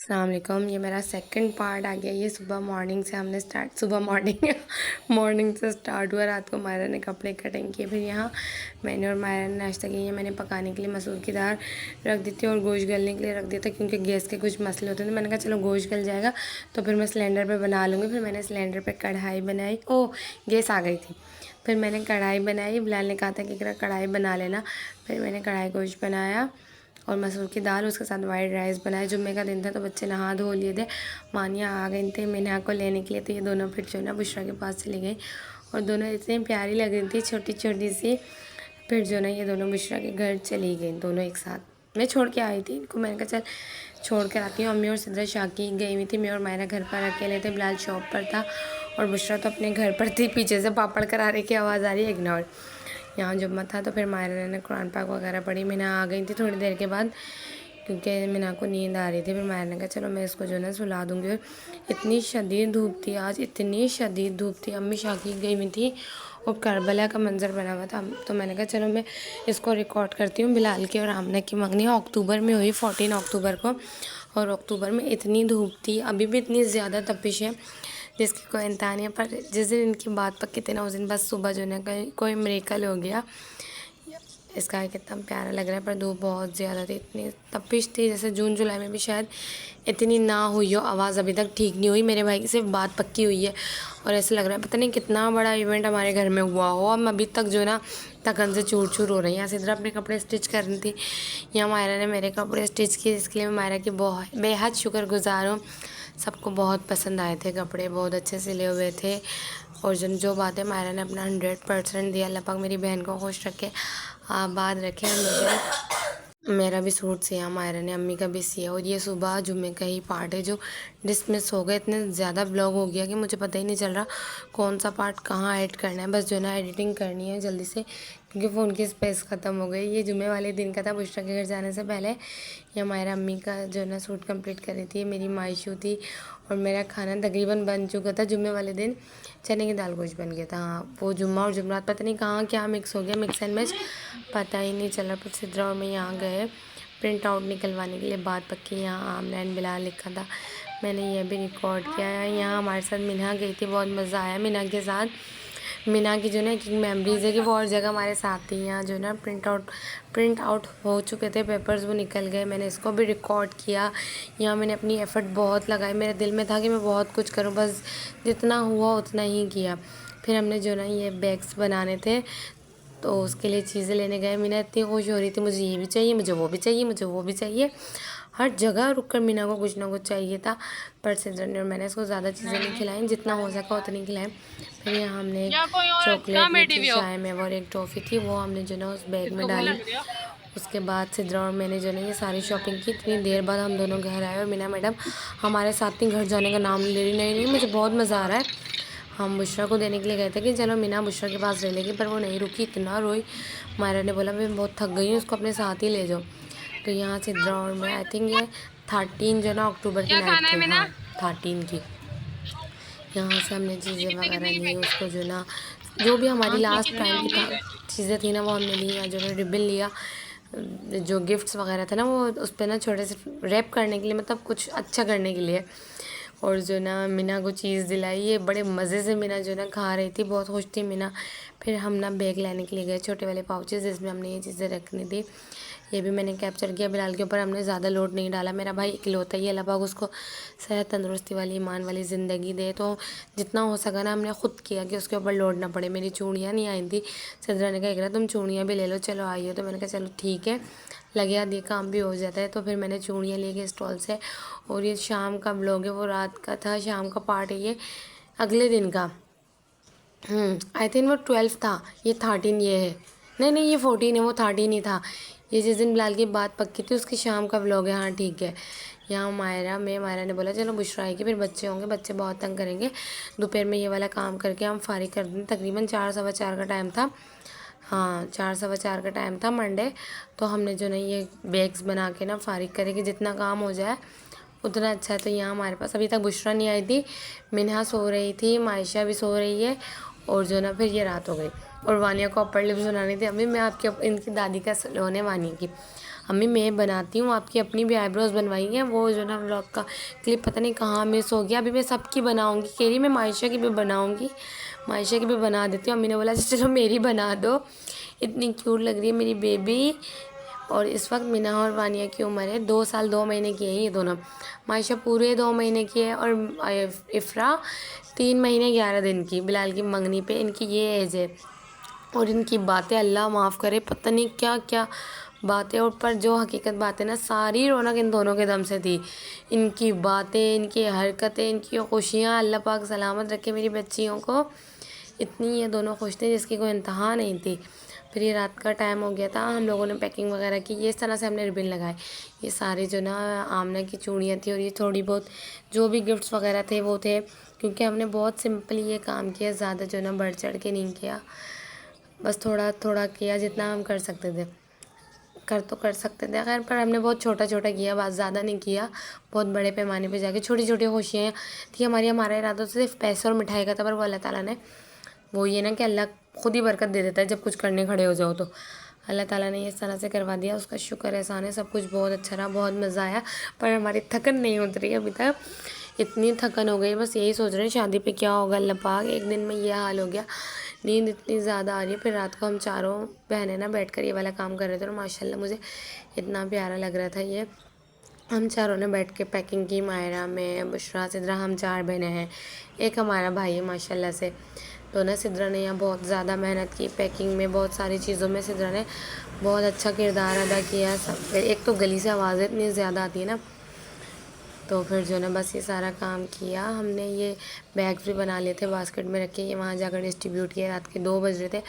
अस्सलाम वालेकुम। ये मेरा सेकंड पार्ट आ गया। ये सुबह मॉर्निंग से हमने स्टार्ट सुबह मॉर्निंग मॉर्निंग से स्टार्ट हुआ। रात को मायरा ने कपड़े कटिंग किए, फिर यहाँ मैंने और मायरा ने नाश्ता किया। मैंने पकाने के लिए मसूर की दाल रख दी थी और गोश्त गलने के लिए रख दिया था, क्योंकि गैस के कुछ मसले होते थे। मैंने कहा चलो गोश्त गल जाएगा तो फिर मैं सिलेंडर पर बना लूँगी। फिर मैंने सिलेंडर पर कढ़ाई बनाई। गैस आ गई थी। फिर मैंने कढ़ाई बनाई। बिलाल ने कहा था कि कढ़ाई बना लेना। फिर मैंने कढ़ाई गोश्त बनाया और मसूर की दाल, उसके साथ वाइट राइस बनाए। जुम्मे का दिन था तो बच्चे नहा धो लिए थे। मानिया आ गए थे मीना को लेने के लिए, तो ये दोनों फिर जो है ना बुशरा के पास चली गई और दोनों इतनी प्यारी लग रही थी, छोटी छोटी सी। फिर जो ना ये दोनों बुशरा के घर चली गई, दोनों एक साथ। मैं छोड़ के आई थी इनको। मैंने कहा चल छोड़ कर आती हूँ। अम्मी और सिद्रा शाकी गई हुई थी, मैं और मायरा घर पर अकेले थे। बिलाल शॉप पर था और बुशरा तो अपने घर पर थी। पीछे से पापड़ करारे की आवाज़ आ रही है, इग्नोर। यहाँ जुम्मा था तो फिर मायरा ने कुरान पाक वगैरह पढ़ी। मीना आ गई थी थोड़ी देर के बाद, क्योंकि मीना को नींद आ रही थी। फिर मायरा ने कहा चलो मैं इसको जो है ना सुला दूँगी। और इतनी शदीद धूप थी आज, इतनी शदीद धूप थी। अम्मी शाकी गई हुई थी और करबला का मंजर बना हुआ था। तो मैंने कहा चलो मैं इसको रिकॉर्ड करती हूँ। बिलाल की और आमना की मंगनी अक्टूबर में हुई, 14 अक्टूबर को। और अक्टूबर में इतनी धूप थी, अभी भी इतनी ज़्यादा तपिश है जिसकी कोई इंतहा नहीं है। पर जिस दिन इनकी बात पक्की थी ना, उस दिन बस सुबह जो है ना कोई मिरेकल हो गया। इसका कितना प्यारा लग रहा है, पर धूप बहुत ज़्यादा थी, इतनी तपिश थी जैसे जून जुलाई में भी शायद इतनी ना हुई हो। आवाज़ अभी तक ठीक नहीं हुई। मेरे भाई की सिर्फ बात पक्की हुई है और ऐसा लग रहा है पता नहीं कितना बड़ा इवेंट हमारे घर में हुआ हो। हम अभी तक जो है ना थकन से चूर चूर हो रही हैं। यहाँ सिद्रा अपने कपड़े स्टिच कर रही थी, यहाँ मायरा ने मेरे कपड़े स्टिच किए, इसके लिए मैं मायरा की बहुत बेहद शुक्रगुजार हूँ। सबको बहुत पसंद आए थे कपड़े, बहुत अच्छे सिले हुए थे। और जो बात है मायरा ने अपना 100% दिया। अल्लाह पाक मेरी बहन को खुश रखे, आबाद रखे हमेशा। मेरा भी सूट सिया मायरा ने, अम्मी का भी सिया। और ये सुबह जुम्मे का ही पार्ट है जो डिसमिस हो गए। इतने ज़्यादा ब्लॉग हो गया कि मुझे पता ही नहीं चल रहा कौन सा पार्ट कहाँ ऐड करना है। बस जो है ना एडिटिंग करनी है जल्दी से, क्योंकि फ़ोन की स्पेस ख़त्म हो गई। ये जुम्मे वाले दिन का था, बुशरा के घर जाने से पहले। ये हमारा अम्मी का जो है ना सूट कंप्लीट कर रही थी। मेरी मायशू थी और मेरा खाना तकरीबन बन चुका था। जुम्मे वाले दिन चने की दाल गोश्त बन गया था। हाँ, वो जुम्मा और जुमरात पता नहीं कहाँ क्या मिक्स हो गया, मिक्स एंड मैच, पता ही नहीं चला। पर सिद्रा और मैं यहाँ गए प्रिंट आउट निकलवाने के लिए। बात पक्की यहाँ आमना एंड बिलाल लिखा था, मैंने ये भी रिकॉर्ड किया है। यहाँ हमारे साथ मीना गई थी, बहुत मज़ा आया मीना के साथ। मीना की जो ना एक मेमोरीज़ है कि वो और जगह हमारे साथ थी। यहाँ जो ना प्रिंट आउट हो चुके थे पेपर्स, वो निकल गए। मैंने इसको भी रिकॉर्ड किया। यहाँ मैंने अपनी एफ़र्ट बहुत लगाई। मेरे दिल में था कि मैं बहुत कुछ करूँ, बस जितना हुआ उतना ही किया। फिर हमने जो ना ये बैग्स बनाने थे तो उसके लिए चीज़ें लेने गए। मीना इतनी खुश हो रही थी, मुझे ये भी चाहिए, मुझे वो भी चाहिए, मुझे वो भी चाहिए। हर जगह रुककर मीना को कुछ ना कुछ चाहिए था। पर सिद्रा ने और मैंने इसको ज़्यादा चीज़ें नहीं खिलाई, जितना हो सका उतनी खिलाई। फिर यहाँ हमने एक चॉकलेट भी थी, चाय में, और एक टॉफ़ी थी, वो हमने जो ना उस बैग में डाली। उसके बाद सिद्रा और मैंने जो ना ये सारी शॉपिंग की। इतनी देर बाद हम दोनों घर आए और मीना मैडम हमारे साथ नहीं घर जाने का नाम ले रही। नहीं, मुझे बहुत मज़ा आ रहा है। हम बुशरा को देने के लिए गए थे कि चलो मीना बुशरा के पास रह लेगी, पर वो नहीं रुकी, इतना रोई। मायरा ने बोला मैं बहुत थक गई हूँ, उसको अपने साथ ही ले जाओ। तो यहाँ सिद्रा और मैं, आई थिंक ये 13 जो ना अक्टूबर की नाइट थी, हाँ 13 की। यहाँ से हमने चीज़ें वगैरह ली, उसको जो ना जो भी हमारी लास्ट टाइम की चीज़ें थी ना वो हमने ली। या जो ना रिबन लिया, जो गिफ्ट्स वगैरह थे ना वो उस पर ना छोटे से रैप करने के लिए, मतलब कुछ अच्छा करने के लिए। और जो ना मीना को चीज़ दिलाई, ये बड़े मज़े से मीना जो ना खा रही थी, बहुत खुश थी मीना। फिर हम ना बैग लेने के लिए गए, छोटे वाले पाउचेस जिसमें हमने ये चीज़ें रखनी थी। ये भी मैंने कैप्चर किया। बिलाल के ऊपर हमने ज़्यादा लोड नहीं डाला, मेरा भाई इकलौता ही, अल्लाह पाक उसको सेहत तंदुरुस्ती वाली ईमान वाली ज़िंदगी दे। तो जितना हो सका ना हमने ख़ुद किया कि उसके ऊपर लोड ना पड़े। मेरी चूड़ियाँ नहीं आई थी, सिद्रा ने कहा तुम चूड़ियाँ भी ले लो, चलो आई हो। तो मैंने कहा चलो ठीक है, लगे हाथ ये काम भी हो जाता है। तो फिर मैंने चूड़ियाँ ले गई स्टॉल से। और ये शाम का ब्लॉग है, वो रात का था, शाम का पार्ट है ये अगले दिन का। आई थिंक वो 12 था, ये 13 ये है। नहीं ये 14 है, वो 13 ही था। ये जिस दिन बिलाल की बात पक्की थी उसकी शाम का व्लॉग है। हाँ ठीक है। यहाँ मायरा ने बोला चलो बुशरा आएगी, फिर बच्चे होंगे, बच्चे बहुत तंग करेंगे। दोपहर में ये वाला काम करके हम फारिग कर दें। तकरीबन 4 सवा 4 का टाइम था। हाँ 4 सवा 4 का टाइम था मंडे। तो हमने जो ना ये बैग्स बना के ना फारिग करेंगे, जितना काम हो जाए उतना अच्छा है। तो यहाँ हमारे पास अभी तक बुशरा नहीं आई थी, मिन्हा सो रही थी, मायशा भी सो रही है। और जो ना फिर ये रात हो गई और वानिया को अपर लिप्स बनानी थी। अभी मैं आपके इनकी दादी का सलोन है वानिया की। अम्मी मैं बनाती हूँ, आपकी अपनी भी आईब्रोज बनवाई हैं। वो जो ना व्लॉग का क्लिप पता नहीं कहाँ मिस हो गया। अभी मैं सबकी बनाऊँगी, कह रही मैं मायशा की भी बनाऊँगी, मायशा की भी बना देती हूँ। अम्मी ने बोला चलो मेरी बना दो, इतनी क्यूट लग रही है मेरी बेबी। और इस वक्त मिना और वानिया की उम्र है 2 साल 2 महीने की है ये दोनों। मायशा पूरे 2 महीने की है और इफ़रा 3 महीने 11 दिन की। बिलाल की मंगनी पे इनकी ये एज है। और इनकी बातें अल्लाह माफ़ करे, पता नहीं क्या क्या बातें। और पर जो हकीकत बातें ना, सारी रौनक इन दोनों के दम से थी। इनकी बातें, इनकी हरकतें, इनकी खुशियाँ, अल्लाह पाक सलामत रखे मेरी बच्चियों को। इतनी ये दोनों खुश थे जिसकी कोई इंतहा नहीं थी। फिर ये रात का टाइम हो गया था, हम लोगों ने पैकिंग वगैरह की। ये इस तरह से हमने रिबन लगाए। ये सारे जो ना आमना की चूड़ियाँ थी और ये थोड़ी बहुत जो भी गिफ्ट्स वगैरह थे वो थे, क्योंकि हमने बहुत सिंपल ये काम किया, ज़्यादा जो ना बढ़ चढ़ के नहीं किया, बस थोड़ा थोड़ा किया जितना हम कर सकते थे। कर सकते थे खैर, पर हमने बहुत छोटा छोटा किया, बस ज़्यादा नहीं किया। बहुत बड़े पैमाने पे जाके छोटी छोटी खुशियाँ थी हमारी। हमारा इरादा तो सिर्फ पैसे और मिठाई का था, पर वो अल्लाह ताला ने, वो ये ना कि अल्लाह खुद ही बरकत दे देता है जब कुछ करने खड़े हो जाओ, तो अल्लाह ताला ने इस तरह से करवा दिया। उसका शुक्र एहसान है। सब कुछ बहुत अच्छा रहा, बहुत मज़ा आया। पर हमारी थकन नहीं उतरी अभी तक, इतनी थकन हो गई। बस यही सोच रहे हैं शादी पे क्या होगा अल्लाह पाक। एक दिन में ये हाल हो गया, नींद इतनी ज़्यादा आ रही है। फिर रात को हम चारों बहनें ना बैठ कर ये वाला काम कर रहे थे और माशाल्लाह मुझे इतना प्यारा लग रहा था ये। हम चारों ने बैठ के पैकिंग की, मायरा, मैं, बुशरा, सिद्रा, हम 4 बहनें हैं। एक हमारा भाई है माशाल्लाह से। तो ना सिद्रा ने यहाँ बहुत ज़्यादा मेहनत की पैकिंग में, बहुत सारी चीज़ों में सिद्रा ने बहुत अच्छा किरदार अदा किया। सब एक तो गली से आवाज़ें इतनी ज़्यादा आती है ना, तो फिर जो ना बस ये सारा काम किया हमने। ये बैग्स भी बना लिए थे, बास्केट में रखे, ये वहाँ जाकर डिस्ट्रीब्यूट किए। रात के 2 बज रहे थे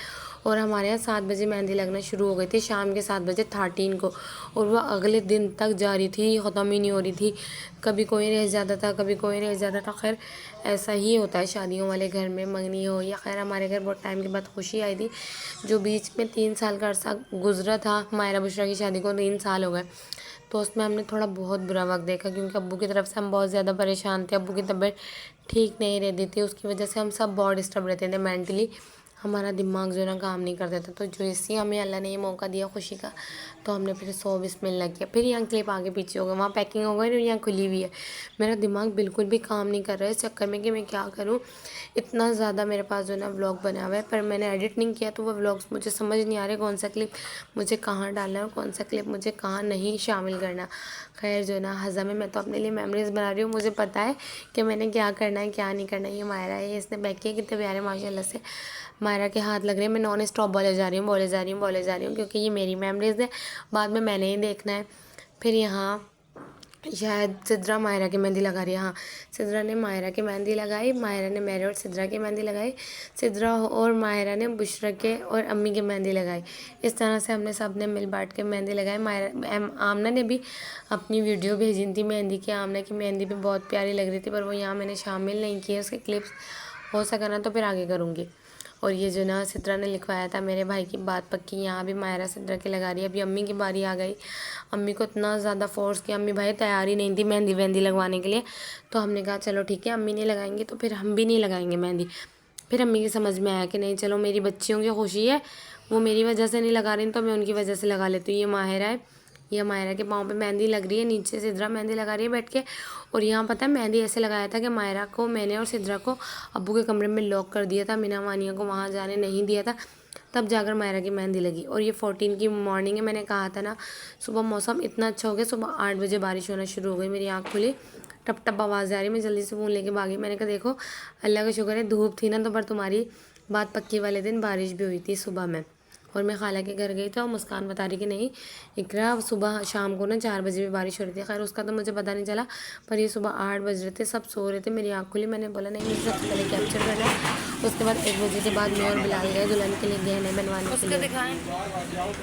और हमारे यहाँ 7 बजे मेहंदी लगना शुरू हो गई थी, शाम के 7 बजे 13 को। और वह अगले दिन तक जारी थी, ख़त्म ही नहीं हो रही थी। कभी कोई रह जाता था, कभी कोई रह जाता था। खैर ऐसा ही होता है शादियों वाले घर में, मंगनी हो या खैर हमारे घर बहुत टाइम के बाद खुशी आई थी। जो बीच में 3 साल का अरसा गुजरा था, मायरा बुशरा की शादी को 3 साल हो गए, तो उसमें हमने थोड़ा बहुत बुरा वक्त देखा, क्योंकि अब्बू की तरफ से हम बहुत ज़्यादा परेशान थे। अब्बू की तबीयत ठीक नहीं रहती थी, उसकी वजह से हम सब बहुत डिस्टर्ब रहते थे मेंटली। हमारा दिमाग जो ना काम नहीं करता था। तो जो इसी हमें अल्लाह ने ये मौका दिया खुशी का, तो हमने फिर 100 बिस्मिल्लाह किया। फिर यहाँ क्लिप आगे पीछे हो गए, वहाँ पैकिंग हो गई और यहाँ खुली हुई है। मेरा दिमाग बिल्कुल भी काम नहीं कर रहा है इस चक्कर में कि मैं क्या करूँ। इतना ज़्यादा मेरे पास जो ना व्लॉग बना हुआ है, पर मैंने एडिट नहीं किया, तो वो व्लॉग्स मुझे समझ नहीं आ रहे कौन सा क्लिप मुझे कहाँ डालना है और कौन सा क्लिप मुझे कहाँ नहीं शामिल करना। खैर जो ना हज़ा में मैं तो अपने लिए मेमोरीज़ बना रही हूँ, मुझे पता है कि मैंने क्या करना है क्या नहीं करना है। ये मायरा है, इसने बैक किया, कितने प्यारे माशाल्लाह से मायरा के हाथ लग रहे हैं। मैं नॉन स्टॉप बोले जा रही हूँ क्योंकि ये मेरी मेमोरीज़ है, बाद में मैंने ही देखना है। फिर यहाँ शायद सिद्रा मायरा की मेहंदी लगा रही है। हाँ, सिद्रा ने मायरा की मेहंदी लगाई, मायरा ने मेरे और सिद्रा की मेहंदी लगाई, सिद्रा और मायरा ने बुशरा के और अम्मी की मेहंदी लगाई। इस तरह से हमने सब ने मिल बांट के मेहंदी लगाई। मायरा आमना ने भी अपनी वीडियो भेजी थी मेहंदी की। आमना की मेहंदी भी बहुत प्यारी लग रही थी, पर वो यहाँ मैंने शामिल नहीं किए उसके क्लिप्स। हो सका ना तो फिर आगे करूँगी। और ये जो ना सिद्रा ने लिखवाया था मेरे भाई की बात पक्की, यहाँ भी मायरा सिद्रा की लगा रही है। अभी अम्मी की बारी आ गई। अम्मी को इतना ज़्यादा फोर्स किया, अम्मी भाई तैयार ही नहीं थी मेहंदी वहंदी लगवाने के लिए। तो हमने कहा चलो ठीक है, अम्मी नहीं लगाएंगे तो फिर हम भी नहीं लगाएंगे मेहंदी। फिर अम्मी की समझ में आया कि नहीं चलो मेरी बच्चियों की खुशी है, वो मेरी वजह से नहीं लगा रही तो मैं उनकी वजह से लगा लेती हूँ। ये माहिरा है, ये मायरा के पाँव पे मेहंदी लग रही है, नीचे सिद्रा मेहंदी लगा रही है बैठ के। और यहाँ पता है मेहंदी ऐसे लगाया था कि मायरा को मैंने और सिद्रा को अब्बू के कमरे में लॉक कर दिया था, मीना वानिया को वहाँ जाने नहीं दिया था, तब जाकर मायरा की मेहंदी लगी। और ये 14 की मॉर्निंग है, मैंने कहा था ना सुबह मौसम इतना अच्छा हो गया, सुबह 8 बजे बारिश होना शुरू हो गई। मेरी आँख खुली, टप टप आवाज़ आ रही, मैं जल्दी से फ़ोन लेके भागी। मैंने कहा देखो अल्लाह का शुक्र है धूप थी ना, तो पर तुम्हारी बात पक्की वाले दिन बारिश भी हुई थी सुबह में। और मैं खाला के घर गई तो मुस्कान बता रही कि नहीं इकरा सुबह शाम को ना 4 बजे भी बारिश हो रही थी। खैर उसका तो मुझे पता नहीं चला, पर ये सुबह 8 बज रहे थे, सब सो रहे थे, मेरी आँख खुली। मैंने बोला नहीं मुझे सबसे पहले कैप्चर करना है। उसके बाद 1 बजे के बाद मैं और बिलाल गए दुल्हन के लिए गहने बनवाने के लिए।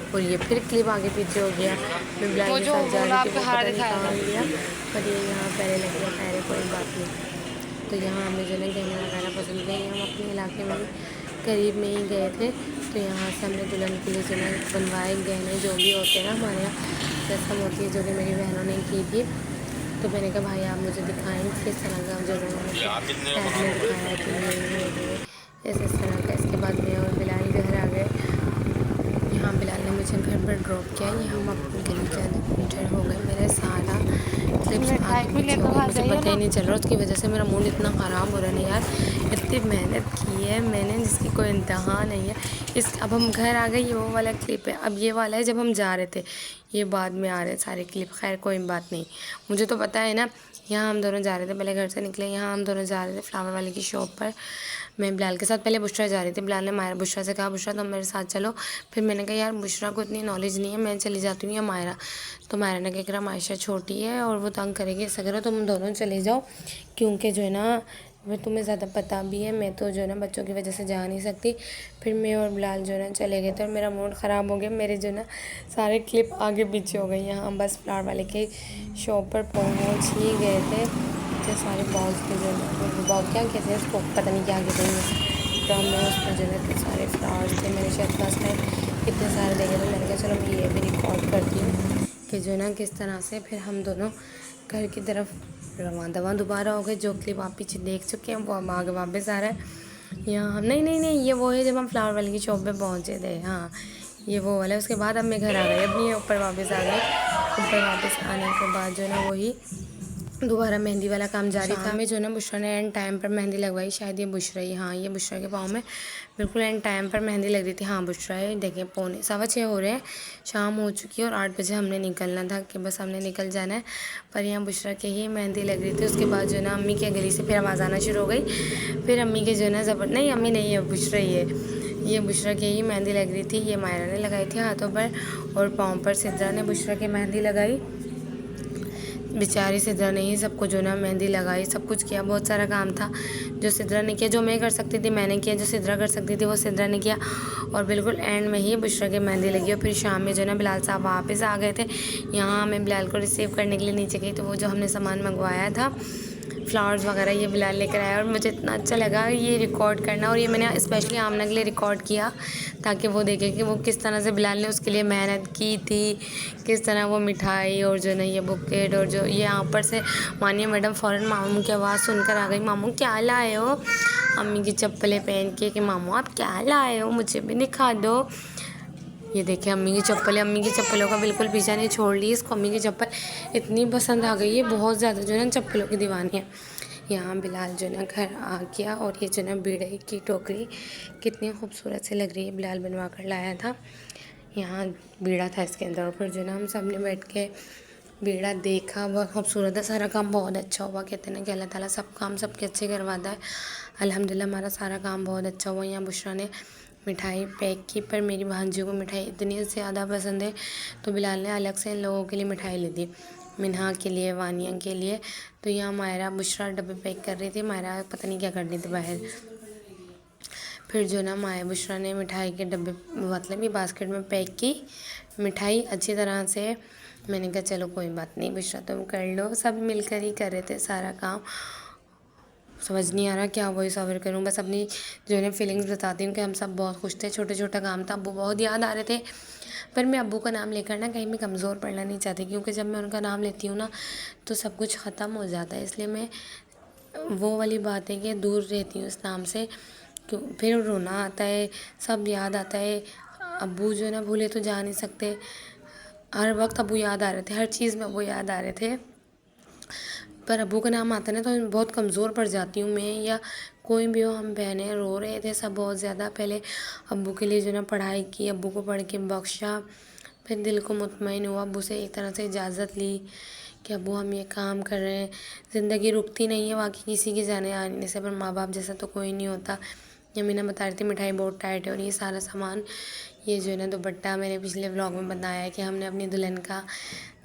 और ये फिर क्लिप आगे पीछे हो गया, मैं बिलाल के साथ जा रही थी, पर ये यहाँ पहले लग गया, पहले कोई बात नहीं। तो यहाँ हमें जो है गहने लगाना पसंद है। हम अपने इलाके में करीब में ही गए थे, तो यहाँ से हमने दुल्हन के लिए जो है बनवाए गहने, जो भी होते हैं ना हमारे यहाँ रस्म होती है, जो कि मेरी बहनों ने की थी। तो मैंने कहा भाई आप मुझे दिखाएँ किस तरह का जो दिखाया कि इस तरह का। इसके बाद मैं और बिलाल घर आ गए। यहाँ बिलाल ने बजे घर पर ड्रॉप किया। ये हम अपने गली के अंदर एंटर हो गए। मेरा सारा क्लिप्स आगे पीछे हो गए, मुझे पता ही नहीं चल रहा। उसकी वजह से मेरा मूड इतना ख़राब हो रहा है ना यार। इतनी मेहनत की है मैंने जिसकी कोई इंतहा नहीं है। अब हम घर आ गए। ये वो वाला क्लिप है। अब ये वाला है जब हम जा रहे थे, ये बाद में आ रहे हैं सारे क्लिप। खैर कोई बात नहीं, मुझे तो पता है ना। यहाँ हम दोनों जा रहे थे, पहले घर से निकले, यहाँ हम दोनों जा रहे थे फ्लावर वाले की शॉप पर। मैं बिलाल के साथ, पहले बुशरा जा रही थी। बिलाल ने मायरा बुशरा से कहा बुशरा तुम मेरे साथ चलो। फिर मैंने कहा यार बुशरा को इतनी नॉलेज नहीं है, मैं चली जाती हूँ या मायरा। तो मायरा ने कह रहा मायशा छोटी है और वो तंग करेगी, ऐसा करो तुम दोनों चले जाओ, क्योंकि जो है ना वो तुम्हें ज़्यादा पता भी है, मैं तो जो है ना बच्चों की वजह से जा नहीं सकती। फिर मैं और बिलाल जो है ना चले गए थे और मेरा मूड ख़राब हो गया। मेरे जो है ना सारे क्लिप आगे पीछे हो गए। यहाँ हम बस फ्लावर वाले के शॉप पर पहुँच ही गए थे। इतने सारे बॉल्स थे जो है बॉल क्या कहते हैं उसको, पता नहीं क्या कहते हैं। तो हमने उसमें जो है इतने सारे फ्लावर्स थे। मैंने शायद फर्स्ट टाइम इतने सारे देखे थे। मैंने कहा चलो मैं ये भी रिकॉर्ड करती हूँ कि जो है ना किस तरह से फिर हम दोनों घर की तरफ रवां दवा दोबारा हो गए। जो क्लिप आप पीछे देख चुके हैं वो अब आगे वापस आ रहा है। यहाँ हम नहीं ये वो है जब हम फ्लावर वाले की शॉप पे पहुँचे थे। हाँ ये वो वाला है। उसके बाद अब मैं घर आ गई, अब ये ऊपर वापस आ गए। ऊपर वापस आने के बाद जो है ना वही दोबारा मेहंदी वाला काम जारी था। मैं जो है ना बुशरा ने एंड टाइम पर मेहंदी लगवाई। शायद ये बुशरा ही, हाँ ये बुशरा के पाँव में बिल्कुल एंड टाइम पर मेहंदी लग रही थी। हाँ बुशरा है। देखें 6:15 हो रहे हैं, शाम हो चुकी है और 8 बजे हमने निकलना था कि बस हमने निकल जाना है। पर यहाँ बुशरा के ही मेहंदी लग रही थी। उसके बाद जो है ना अम्मी के गली से फिर आवाज़ आना शुरू हो गई। फिर अम्मी के जो है ना नहीं अम्मी नहीं है, बुशरा ही है। ये बुशरा की ही मेहंदी लग रही थी। ये मायरा ने लगाई थी हाथों पर और पाँव पर सिद्रा ने बुशरा की मेहंदी लगाई। बेचारी सिद्रा ने ही सबको जो ना मेहंदी लगाई, सब कुछ किया। बहुत सारा काम था जो सिद्रा ने किया, जो मैं कर सकती थी मैंने किया, जो सिद्रा कर सकती थी वो सिद्रा ने किया। और बिल्कुल एंड में ही बुशरा की मेहंदी लगी। और फिर शाम में जो ना बिलाल साहब वापस आ गए थे। यहाँ मैं बिलाल को रिसीव करने के लिए नीचे गई तो वो जो हमने सामान मंगवाया था फ्लावर्स वगैरह ये बिलाल लेकर आया और मुझे इतना अच्छा लगा ये रिकॉर्ड करना। और ये मैंने स्पेशली आमना के लिए रिकॉर्ड किया ताकि वो देखे कि वो किस तरह से बिलाल ने उसके लिए मेहनत की थी, किस तरह वो मिठाई और जो ना ये बुकेट और जो ये यहाँ पर से मानिए मैडम फ़ौरन मामू की आवाज़ सुनकर आ गई। मामू क्या लाए हो? अम्मी की चप्पलें पहन के कि मामू आप क्या लाए हो, मुझे भी दिखा दो। ये देखिए अम्मी की चप्पलें, अम्मी की चप्पलों का बिल्कुल पीछा नहीं छोड़ ली। इसको अम्मी की चप्पल इतनी पसंद आ गई है, बहुत ज़्यादा जो है ना चप्पलों की दीवानी है। यहाँ बिलाल जो ना घर आ गया और ये जो ना बीड़े की टोकरी कितनी खूबसूरत से लग रही है, बिलाल बनवा कर लाया था। यहाँ बीड़ा था इसके अंदर और फिर जो ना हम सब ने बैठ के बीड़ा देखा, बहुत खूबसूरत है। सारा काम बहुत अच्छा हुआ। कहते हैं ना कि अल्लाह ताला सब काम सबके अच्छे करवाता है। अल्हम्दुलिल्लाह हमारा सारा काम बहुत अच्छा हुआ। यहाँ बुशरा ने मिठाई पैक की, पर मेरी भांजी को मिठाई इतनी ज़्यादा पसंद है तो बिलाल ने अलग से इन लोगों के लिए मिठाई ली थी, मिन्हा के लिए, वानिया के लिए। तो यहाँ मायरा बुशरा डब्बे पैक कर रही थी, मायरा पता नहीं क्या कर रही थी बाहर। फिर जो ना माया बुशरा ने मिठाई के डब्बे मतलब ये बास्केट में पैक की मिठाई अच्छी तरह से। मैंने कहा चलो कोई बात नहीं बुशरा तुम कर लो, सब मिलकर ही कर रहे थे सारा काम। समझ नहीं आ रहा क्या वॉइस ओवर करूँ, बस अपनी जो है ना फीलिंग्स बताती हूँ कि हम सब बहुत खुश थे। छोटे छोटा काम था, अब्बू बहुत याद आ रहे थे। पर मैं अब्बू का नाम लेकर ना कहीं मैं कमज़ोर पड़ना नहीं चाहती, क्योंकि जब मैं उनका नाम लेती हूँ ना तो सब कुछ ख़त्म हो जाता है। इसलिए मैं वो वाली बात है कि दूर रहती हूँ इस नाम से। क्यों फिर रोना आता है, सब याद आता है। अब्बू जो है ना भूले तो जा नहीं सकते। हर वक्त अब्बू याद आ रहे थे, हर चीज़ में अब्बू याद आ रहे थे। पर अब्बू का नाम आता है ना तो बहुत कमज़ोर पड़ जाती हूँ मैं, या कोई भी हो। हम बहनें रो रहे थे सब बहुत ज़्यादा। पहले अब्बू के लिए जो ना पढ़ाई की, अब्बू को पढ़ के बख्शा, फिर दिल को मुतमईन हुआ। अब्बू से एक तरह से इजाज़त ली कि अब्बू हम ये काम कर रहे हैं। ज़िंदगी रुकती नहीं है वाकई किसी के जाने आने से, पर माँ बाप जैसा तो कोई नहीं होता। यमीना बता रही थी मिठाई बहुत टाइट है और ये सारा सामान। ये जो है ना दुपट्टा मैंने पिछले व्लॉग में बताया है कि हमने अपनी दुल्हन का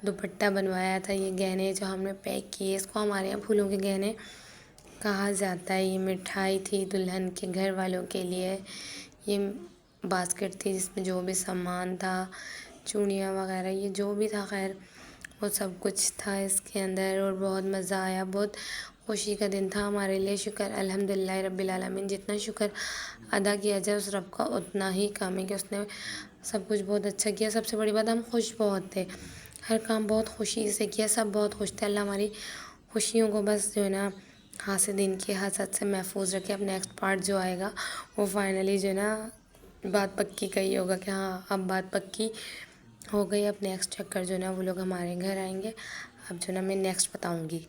दुपट्टा बनवाया था। ये गहने जो हमने पैक किए, इसको हमारे यहाँ फूलों के गहने कहा जाता है। ये मिठाई थी दुल्हन के घर वालों के लिए। ये बास्केट थी जिसमें जो भी सामान था, चूड़ियाँ वगैरह, ये जो भी था खैर वो सब कुछ था इसके अंदर। और बहुत मज़ा आया, बहुत खुशी का दिन था हमारे लिए। शुक्र अल्हम्दुलिल्लाह रब्बिल आलमीन, जितना शुक्र अदा किया जाए उस रब का उतना ही कम है कि उसने सब कुछ बहुत अच्छा किया। सबसे बड़ी बात हम खुश बहुत थे, हर काम बहुत खुशी से किया, सब बहुत खुश थे। अल्लाह हमारी खुशियों को बस जो है ना हासिदिन की हसद से महफूज रखे। अब नेक्स्ट पार्ट जो आएगा वो फाइनली जो है ना बात पक्की कही होगा कि हाँ अब बात पक्की हो गई। अब नेक्स्ट चक्कर जो ना वो लोग हमारे घर आएंगे। अब जो ना मैं नेक्स्ट बताऊंगी।